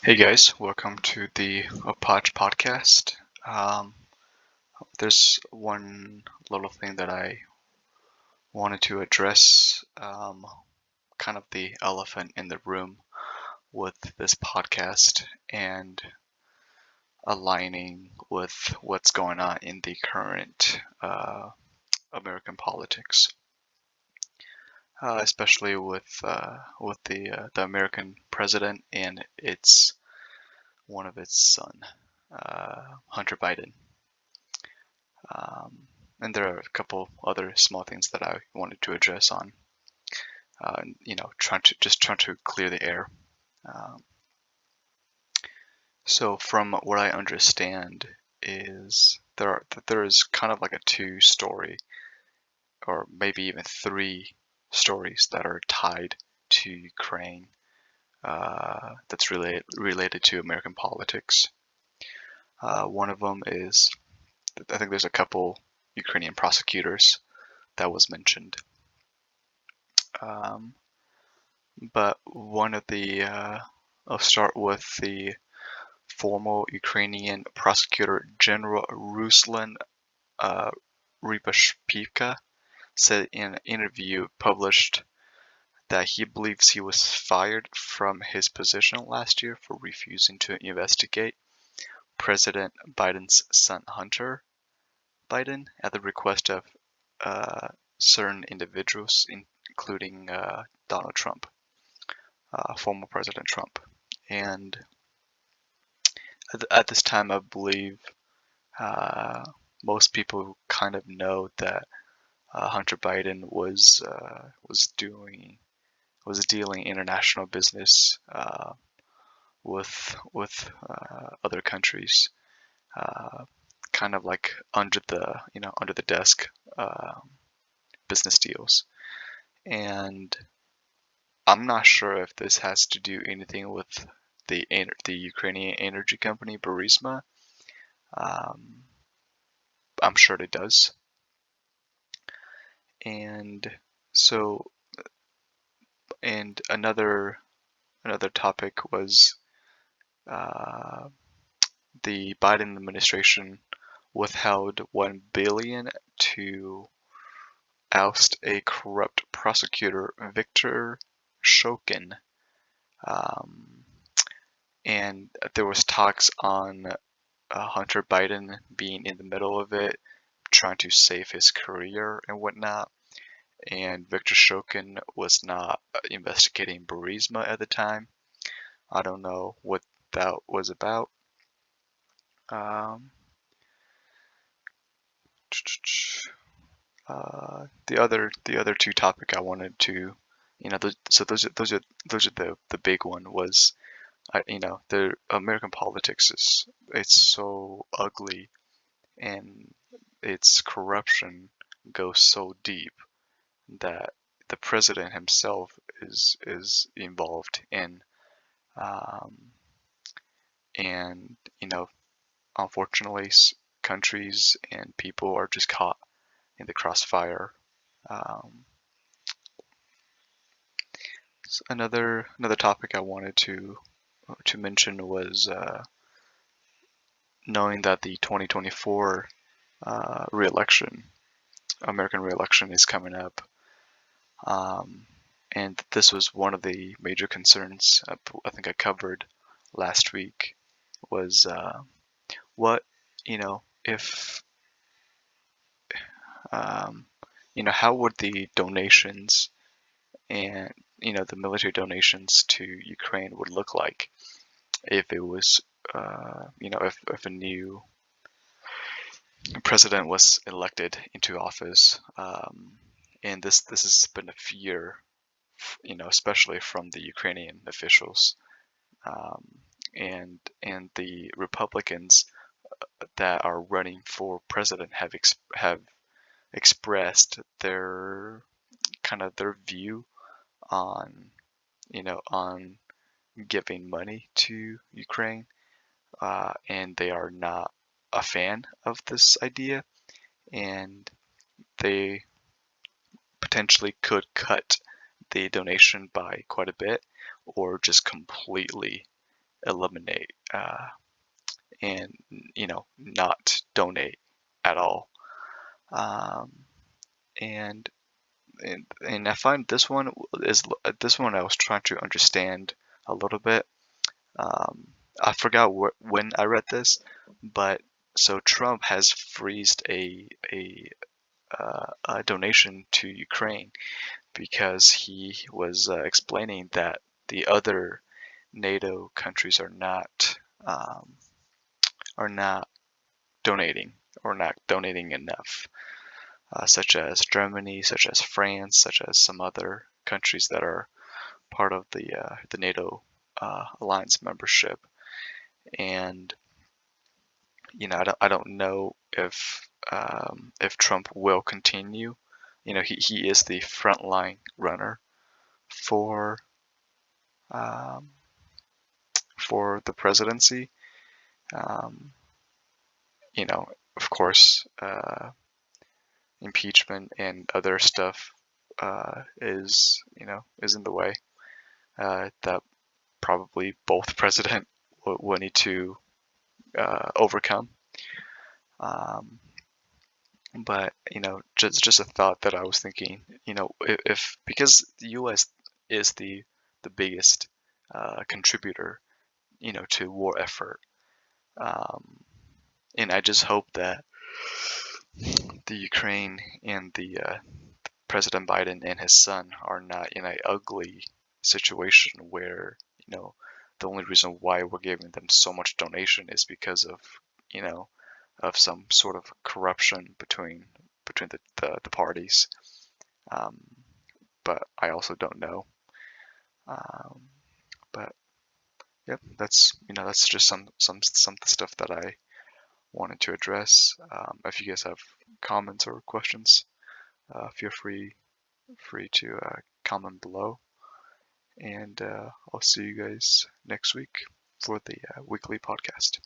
Hey guys, welcome to the Apach podcast. Um, there's one little thing that I wanted to address, kind of the elephant in the room with this podcast and aligning with what's going on in the current American politics, especially with the American president and its one of its son, Hunter Biden. Um, and there are a couple other small things that I wanted to address on, trying to clear the air. Um, so from what I understand is there is kind of like a two-story or maybe even three stories that are tied to Ukraine, that's related to American politics. One of them is I think there's a couple Ukrainian prosecutors that was mentioned. Um, but one of the I'll start with the former Ukrainian prosecutor general Ruslan uh, Rybashpika said in an interview published that he believes he was fired from his position last year for refusing to investigate President Biden's son Hunter Biden at the request of uh, certain individuals, including Donald Trump, former President Trump. And at this time, I believe uh, most people kind of know that Hunter Biden was dealing international business with other countries, uh, kind of like under the desk uh, business deals. And I'm not sure if this has to do anything with the Ukrainian energy company Burisma. Um, I'm sure it does. And so, and another topic was uh, the Biden administration withheld 1 billion to oust a corrupt prosecutor, Viktor Shokin. Um, and there was talks on Hunter Biden being in the middle of it, trying to save his career and whatnot. And Viktor Shokin was not investigating Burisma at the time. I don't know what that was about. Um, the other two topic I wanted to, so those are the big one was, the American politics is it's so ugly and its corruption goes so deep that the president himself is involved in, um, and unfortunately, countries and people are just caught in the crossfire. Um, so another topic I wanted to mention was knowing that the 2024 reelection, American reelection, is coming up. Um, and this was one of the major concerns I think I covered last week was what if um, how would the donations and the military donations to Ukraine would look like if it was if a new president was elected into office, and this has been a fear, especially from the Ukrainian officials, um, and the Republicans that are running for president have expressed their kind of their view on on giving money to Ukraine, and they are not a fan of this idea, and they potentially could cut the donation by quite a bit, or just completely eliminate and not donate at all. Um, and and I find this one I was trying to understand a little bit. I forgot when I read this, but so Trump has freezed a donation to Ukraine because he was explaining that the other NATO countries um, are not donating or not donating enough, such as Germany, such as France, such as some other countries that are part of the NATO alliance membership. And I don't know if Trump will continue. He is the frontline runner for um, for the presidency. Um, of course, impeachment and other stuff is in the way that probably both president will need to overcome. Um, but just a thought that I was thinking. If because the U.S. is the biggest contributor, to war effort, um, and I just hope that the Ukraine and the President Biden and his son are not in a ugly situation where the only reason why we're giving them so much donation is because of you know some sort of corruption between the parties. Um, but I also don't know. Um, but yep, that's just some stuff that I wanted to address. If you guys have comments or questions, feel free to comment below, and I'll see you guys next week for the weekly podcast.